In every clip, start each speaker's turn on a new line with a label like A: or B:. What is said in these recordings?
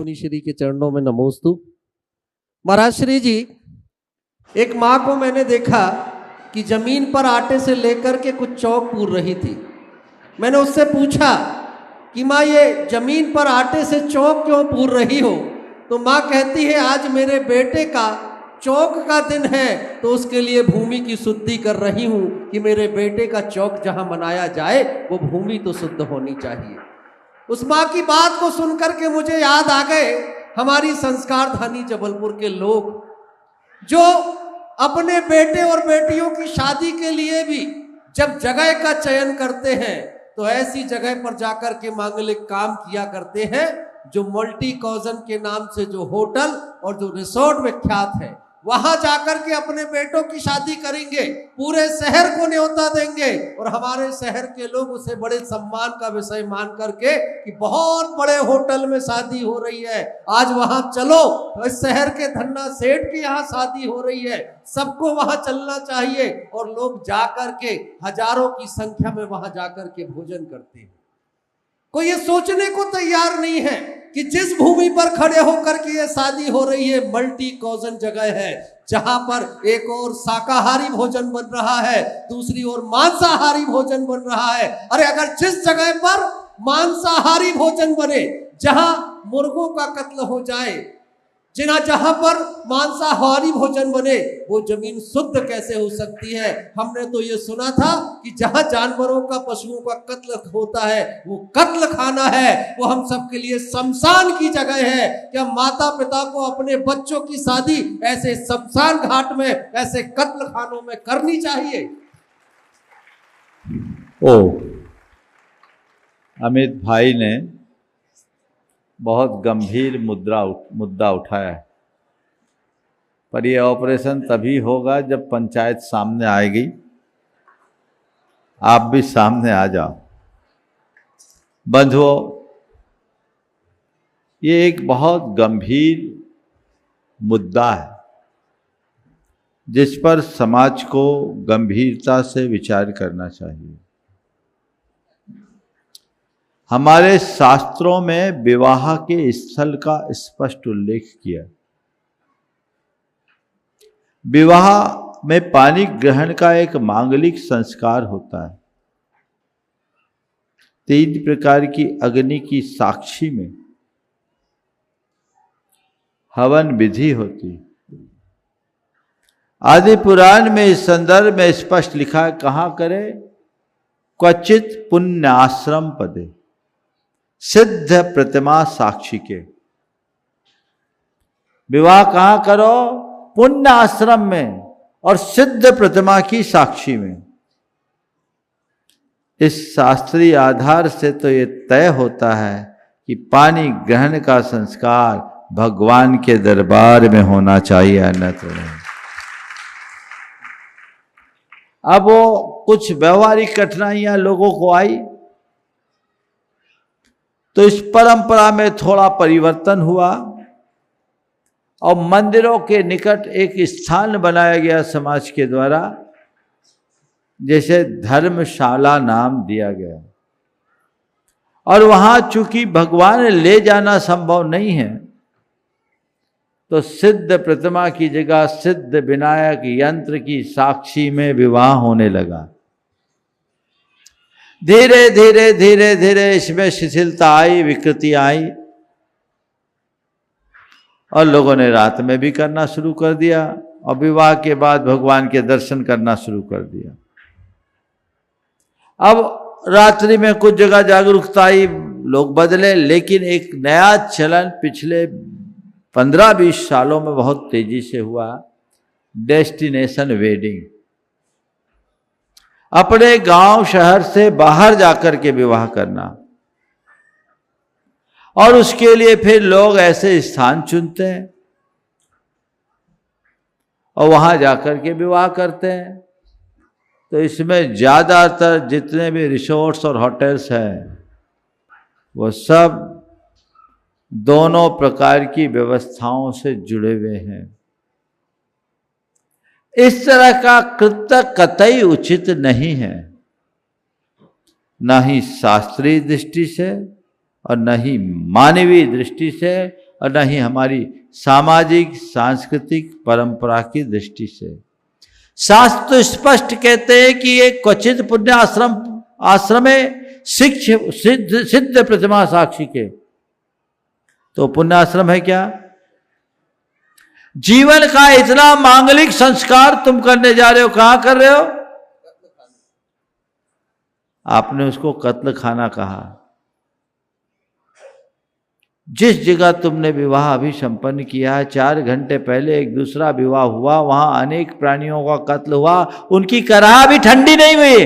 A: मुनि श्री के चरणों में नमोस्तु। महाराज श्री जी, एक माँ को मैंने देखा कि जमीन पर आटे से लेकर के कुछ चौक पूर रही थी। मैंने उससे पूछा कि माँ, ये जमीन पर आटे से चौक क्यों पूर रही हो? तो माँ कहती है, आज मेरे बेटे का चौक का दिन है तो उसके लिए भूमि की शुद्धि कर रही हूँ कि मेरे बेटे का चौक जहाँ मनाया जाए वो भूमि तो शुद्ध होनी चाहिए। उस माँ की बात को सुनकर के मुझे याद आ गए हमारी संस्कार धनी जबलपुर के लोग, जो अपने बेटे और बेटियों की शादी के लिए भी जब जगह का चयन करते हैं तो ऐसी जगह पर जाकर के मांगलिक काम किया करते हैं जो मल्टी कॉजन के नाम से जो होटल और जो रिसोर्ट विख्यात है, वहां जाकर के अपने बेटों की शादी करेंगे, पूरे शहर को न्योता देंगे और हमारे शहर के लोग उसे बड़े सम्मान का विषय मान करके कि बहुत बड़े होटल में शादी हो रही है, आज वहां चलो, इस शहर के धन्ना सेठ के यहाँ शादी हो रही है, सबको वहां चलना चाहिए। और लोग जाकर के हजारों की संख्या में वहां जाकर के भोजन करते हैं। कोई ये सोचने को तैयार नहीं है कि जिस भूमि पर खड़े होकर के ये शादी हो रही है मल्टी कॉजन जगह है, जहां पर एक और शाकाहारी भोजन बन रहा है, दूसरी ओर मांसाहारी भोजन बन रहा है। अरे अगर जिस जगह पर मांसाहारी भोजन बने, जहां मुर्गों का कत्ल हो जाए, जहां पर मांसाहारी भोजन बने, वो जमीन शुद्ध कैसे हो सकती है? हमने तो ये सुना था कि जहां जानवरों का, पशुओं का कत्ल होता है वो कत्ल खाना है, वो हम सब के लिए शमशान की जगह है। क्या माता पिता को अपने बच्चों की शादी ऐसे शमशान घाट में, ऐसे कत्ल खानों में करनी चाहिए?
B: अमित भाई ने बहुत गंभीर मुद्दा उठाया है, पर यह ऑपरेशन तभी होगा जब पंचायत सामने आएगी। आप भी सामने आ जाओ। बंधुओं, ये एक बहुत गंभीर मुद्दा है जिस पर समाज को गंभीरता से विचार करना चाहिए। हमारे शास्त्रों में विवाह के स्थल का स्पष्ट उल्लेख किया। विवाह में पानी ग्रहण का एक मांगलिक संस्कार होता है। 3 प्रकार की अग्नि की साक्षी में हवन विधि होती। आदि पुराण में इस संदर्भ में स्पष्ट लिखा है, कहाँ करे? क्वचित पुण्याश्रम पदे, सिद्ध प्रतिमा साक्षी के। विवाह कहाँ करो? पुण्य आश्रम में और सिद्ध प्रतिमा की साक्षी में। इस शास्त्रीय आधार से तो ये तय होता है कि पानी ग्रहण का संस्कार भगवान के दरबार में होना चाहिए, अन्यथा नहीं। अब वो कुछ व्यवहारिक कठिनाइयां लोगों को आई तो इस परंपरा में थोड़ा परिवर्तन हुआ और मंदिरों के निकट एक स्थान बनाया गया समाज के द्वारा, जैसे धर्मशाला नाम दिया गया। और वहां चूंकि भगवान ले जाना संभव नहीं है तो सिद्ध प्रतिमा की जगह सिद्ध विनायक यंत्र की साक्षी में विवाह होने लगा। धीरे धीरे धीरे धीरे इसमें शिथिलता आई, विकृति आई और लोगों ने रात में भी करना शुरू कर दिया और विवाह के बाद भगवान के दर्शन करना शुरू कर दिया। अब रात्रि में कुछ जगह जागरूकता आई, लोग बदले, लेकिन एक नया चलन पिछले 15-20 सालों में बहुत तेजी से हुआ, डेस्टिनेशन वेडिंग। अपने गांव शहर से बाहर जाकर के विवाह करना, और उसके लिए फिर लोग ऐसे स्थान चुनते हैं और वहां जाकर के विवाह करते हैं। तो इसमें ज्यादातर जितने भी रिसोर्ट्स और होटल्स हैं वो सब दोनों प्रकार की व्यवस्थाओं से जुड़े हुए हैं। इस तरह का कृत्य कतई उचित नहीं है, न ही शास्त्रीय दृष्टि से और न ही मानवीय दृष्टि से और न ही हमारी सामाजिक सांस्कृतिक परंपरा की दृष्टि से। शास्त्र तो स्पष्ट कहते हैं कि ये क्वचित पुण्य आश्रमे सिद्ध प्रतिमा साक्षी के। तो पुण्य आश्रम है क्या? जीवन का इतना मांगलिक संस्कार तुम करने जा रहे हो, कहां कर रहे हो? आपने उसको कत्ल खाना कहा। जिस जगह तुमने विवाह अभी संपन्न किया है, 4 घंटे पहले एक दूसरा विवाह हुआ, वहां अनेक प्राणियों का कत्ल हुआ, उनकी कराह भी ठंडी नहीं हुई,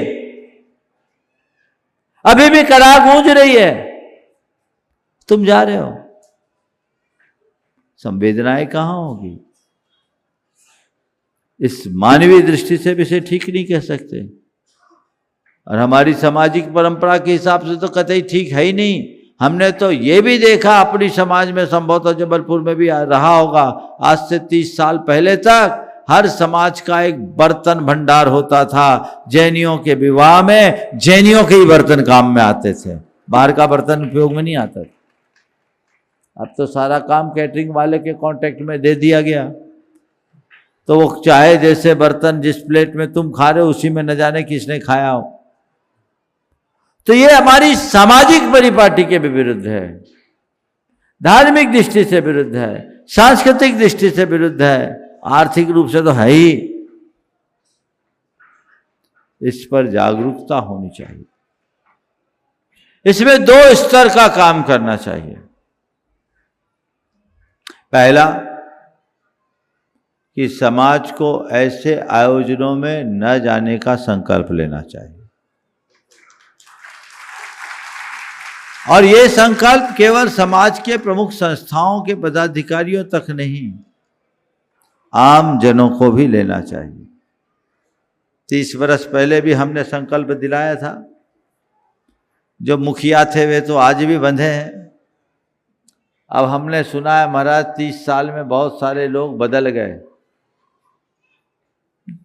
B: अभी भी कराह गूंज रही है। तुम जा रहे हो, संवेदनाएं कहां होगी? इस मानवीय दृष्टि से भी इसे ठीक नहीं कह सकते, और हमारी सामाजिक परंपरा के हिसाब से तो कतई ठीक है ही नहीं। हमने तो ये भी देखा अपनी समाज में, संभवतः जबलपुर में भी रहा होगा, आज से 30 साल पहले तक हर समाज का एक बर्तन भंडार होता था। जैनियों के विवाह में जैनियों के ही बर्तन काम में आते थे, बाहर का बर्तन उपयोग में नहीं आता था। अब तो सारा काम कैटरिंग वाले के कांटेक्ट में दे दिया गया, तो वो चाहे जैसे बर्तन जिस प्लेट में तुम खा रहे हो उसी में न जाने किसने खाया हो। तो ये हमारी सामाजिक परिपाटी के भी विरुद्ध है, धार्मिक दृष्टि से विरुद्ध है, सांस्कृतिक दृष्टि से विरुद्ध है, आर्थिक रूप से तो है ही। इस पर जागरूकता होनी चाहिए। इसमें 2 स्तर का काम करना चाहिए। पहला कि समाज को ऐसे आयोजनों में न जाने का संकल्प लेना चाहिए, और ये संकल्प केवल समाज के प्रमुख संस्थाओं के पदाधिकारियों तक नहीं, आम जनों को भी लेना चाहिए। 30 वर्ष पहले भी हमने संकल्प दिलाया था, जो मुखिया थे वे तो आज भी बंधे हैं। अब हमने सुना है महाराज 30 साल में बहुत सारे लोग बदल गए।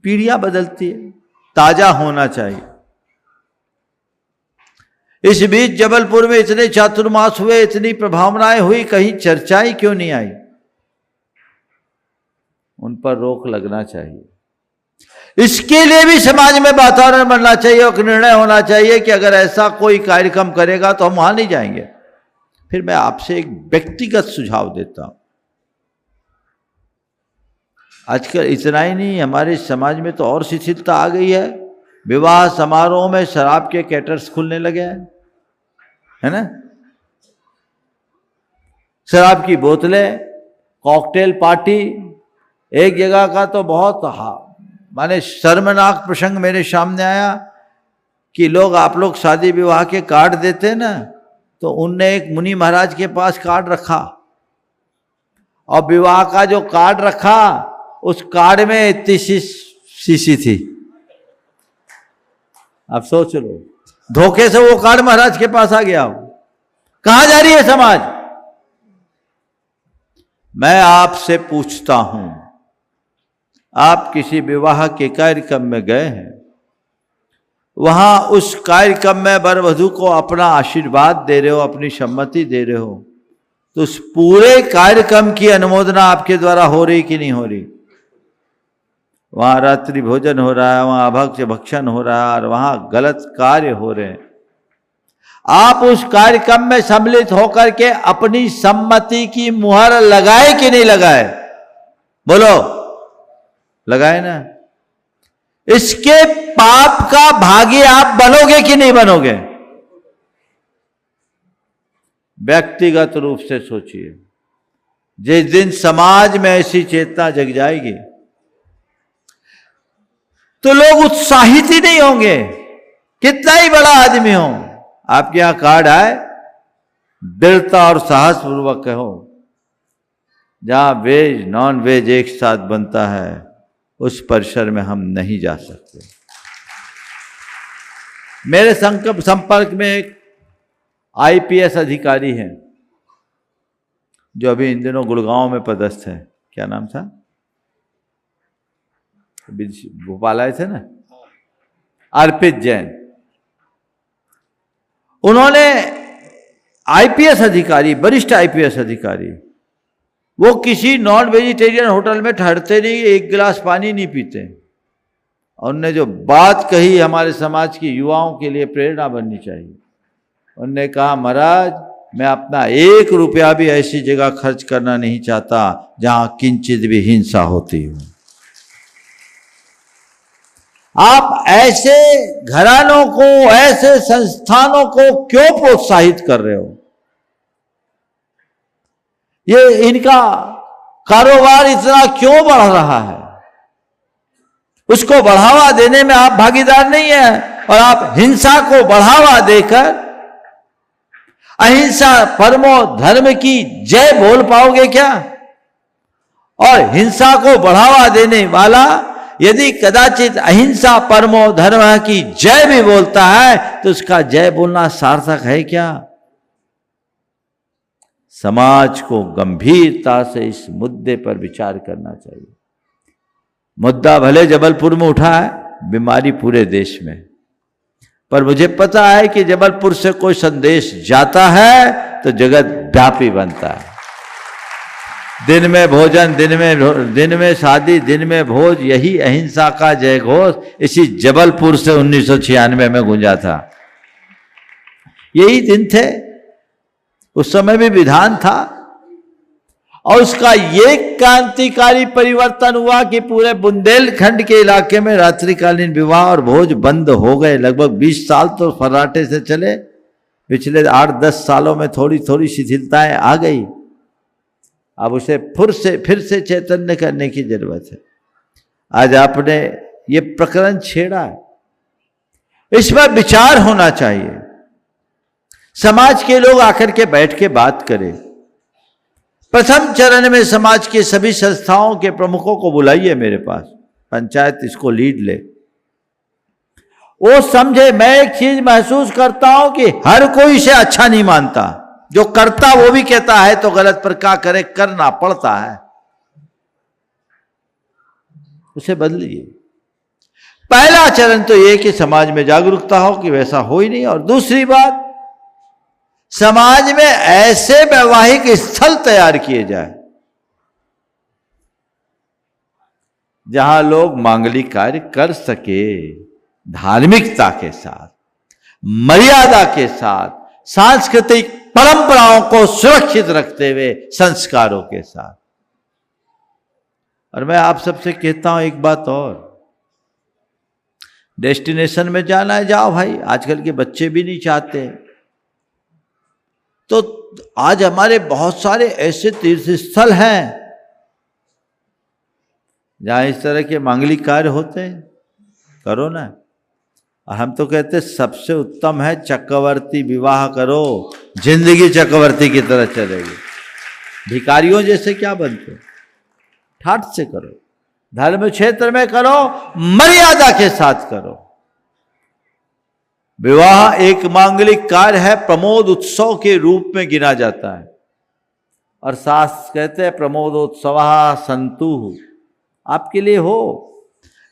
B: पीढ़ियां बदलती है, ताजा होना चाहिए। इस बीच जबलपुर में इतने चातुर्मास हुए, इतनी प्रभावनाएं हुई, कहीं चर्चाएं क्यों नहीं आई? उन पर रोक लगना चाहिए। इसके लिए भी समाज में वातावरण बनना चाहिए और निर्णय होना चाहिए कि अगर ऐसा कोई कार्यक्रम करेगा तो हम वहां नहीं जाएंगे। फिर मैं आपसे एक व्यक्तिगत सुझाव देता हूं। आजकल इतना ही नहीं, हमारे समाज में तो और शिथिलता आ गई है। विवाह समारोह में शराब के कैटर्स खुलने लगे हैं, है ना? शराब की बोतलें, कॉकटेल पार्टी। एक जगह का तो बहुत माने शर्मनाक प्रसंग मेरे सामने आया कि आप लोग शादी विवाह के कार्ड देते हैं ना, तो उनने एक मुनि महाराज के पास कार्ड रखा, और विवाह का जो कार्ड रखा उस कार्ड में इतनी शीशी थी। अब सोच लो, धोखे से वो कार्ड महाराज के पास आ गया। कहां जा रही है समाज? मैं आपसे पूछता हूं, आप किसी विवाह के कार्यक्रम में गए हैं, वहां उस कार्यक्रम में वर वधू को अपना आशीर्वाद दे रहे हो, अपनी सम्मति दे रहे हो, तो उस पूरे कार्यक्रम की अनुमोदना आपके द्वारा हो रही कि नहीं हो रही? वहां रात्रि भोजन हो रहा है, वहां अभक्ष्य भक्षण हो रहा है, और वहां गलत कार्य हो रहे हैं। आप उस कार्यक्रम में सम्मिलित होकर के अपनी सम्मति की मुहर लगाए कि नहीं लगाए? बोलो, लगाए ना? इसके पाप का भागी आप बनोगे कि नहीं बनोगे? व्यक्तिगत रूप से सोचिए। जिस दिन समाज में ऐसी चेतना जग जाएगी तो लोग उत्साहित ही नहीं होंगे, कितना ही बड़ा आदमी हो। आपके यहां कार्ड आए, दृढ़ता और साहस पूर्वक कहो। जहां वेज नॉन वेज एक साथ बनता है उस परिसर में हम नहीं जा सकते। मेरे संपर्क में एक आईपीएस अधिकारी हैं जो अभी इन दिनों गुड़गांव में पदस्थ है। क्या नाम था? भोपाल आए थे ना, अर्पित जैन। उन्होंने आईपीएस अधिकारी, वरिष्ठ आईपीएस अधिकारी, वो किसी नॉन वेजिटेरियन होटल में ठहरते नहीं, एक गिलास पानी नहीं पीते। और उनने जो बात कही हमारे समाज की युवाओं के लिए प्रेरणा बननी चाहिए। उनने कहा, महाराज मैं अपना 1 रुपया भी ऐसी जगह खर्च करना नहीं चाहता जहां किंचित भी हिंसा होती हो। आप ऐसे घरानों को, ऐसे संस्थानों को क्यों प्रोत्साहित कर रहे हो? ये इनका कारोबार इतना क्यों बढ़ रहा है? उसको बढ़ावा देने में आप भागीदार नहीं है और आप हिंसा को बढ़ावा देकर अहिंसा परमो धर्म की जय बोल पाओगे क्या? और हिंसा को बढ़ावा देने वाला यदि कदाचित अहिंसा परमो धर्म की जय भी बोलता है तो उसका जय बोलना सार्थक है क्या? समाज को गंभीरता से इस मुद्दे पर विचार करना चाहिए। मुद्दा भले जबलपुर में उठा है, बीमारी पूरे देश में, पर मुझे पता है कि जबलपुर से कोई संदेश जाता है तो जगत व्यापी बनता है। दिन में भोजन, दिन में शादी, दिन में भोज, यही अहिंसा का जय घोष इसी जबलपुर से 1996 में गूंजा था। यही दिन थे, उस समय भी विधान था और उसका ये क्रांतिकारी परिवर्तन हुआ कि पूरे बुंदेलखंड के इलाके में रात्रिकालीन विवाह और भोज बंद हो गए। लगभग 20 साल तो फर्राटे से चले, पिछले 8-10 सालों में थोड़ी थोड़ी शिथिलताएं आ गई। अब उसे फिर से चैतन्य करने की जरूरत है। आज आपने ये प्रकरण छेड़ा है, इस पर विचार होना चाहिए। समाज के लोग आकर के बैठ के बात करें। प्रथम चरण में समाज के सभी संस्थाओं के प्रमुखों को बुलाइए मेरे पास, पंचायत इसको लीड ले, वो समझे। मैं एक चीज महसूस करता हूं कि हर कोई इसे अच्छा नहीं मानता। जो करता वो भी कहता है तो गलत, पर क्या करे, करना पड़ता है। उसे बदलिए। पहला चरण तो यह कि समाज में जागरूकता हो कि वैसा हो ही नहीं। और दूसरी बात, समाज में ऐसे वैवाहिक स्थल तैयार किए जाए जहां लोग मांगलिक कार्य कर सके, धार्मिकता के साथ, मर्यादा के साथ, सांस्कृतिक परंपराओं को सुरक्षित रखते हुए, संस्कारों के साथ। और मैं आप सबसे कहता हूं एक बात और, डेस्टिनेशन में जाना है जाओ भाई, आजकल के बच्चे भी नहीं चाहते। तो आज हमारे बहुत सारे ऐसे तीर्थ स्थल हैं जहां इस तरह के मांगलिक कार्य होते हैं, करो ना। और हम तो कहते सबसे उत्तम है चक्रवर्ती विवाह करो, जिंदगी चक्रवर्ती की तरह चलेगी। भिखारियों जैसे क्या बनते, ठाठ से करो, धर्म क्षेत्र में करो, मर्यादा के साथ करो। विवाह एक मांगलिक कार्य है, प्रमोद उत्सव के रूप में गिना जाता है। और शास्त्र कहते हैं प्रमोदोत्सवः सन्तु, आपके लिए हो।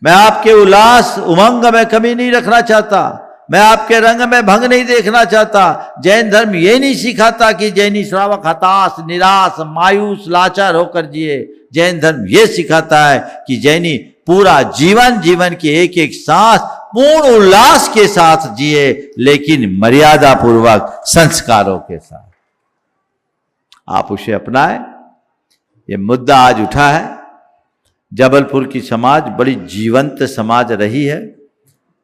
B: मैं आपके उल्लास उमंग में कमी नहीं रखना चाहता, मैं आपके रंग में भंग नहीं देखना चाहता। जैन धर्म ये नहीं सिखाता कि जैनी श्रावक हताश, निराश, मायूस, लाचार होकर जिए। जैन धर्म ये सिखाता है कि जैनी पूरा जीवन की एक एक सांस पूर्ण उल्लास के साथ जिए, लेकिन मर्यादा पूर्वक, संस्कारों के साथ। आप उसे अपनाएं। ये मुद्दा आज उठा है। जबलपुर की समाज बड़ी जीवंत समाज रही है,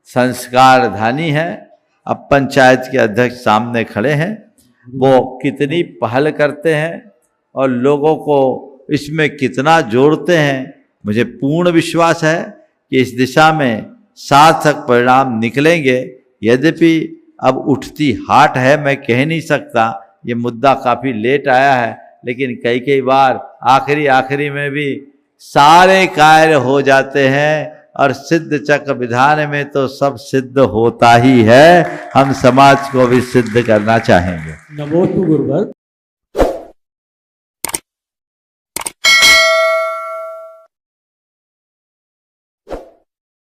B: संस्कार धानी है। अब पंचायत के अध्यक्ष सामने खड़े हैं, वो कितनी पहल करते हैं और लोगों को इसमें कितना जोड़ते हैं। मुझे पूर्ण विश्वास है कि इस दिशा में सार्थक परिणाम निकलेंगे। यद्यपि अब उठती हाट है, मैं कह नहीं सकता, ये मुद्दा काफ़ी लेट आया है, लेकिन कई बार आखिरी में भी सारे कार्य हो जाते हैं। और सिद्ध चक्र विधान में तो सब सिद्ध होता ही है, हम समाज को भी सिद्ध करना चाहेंगे।
C: नमो तु गुरुवर।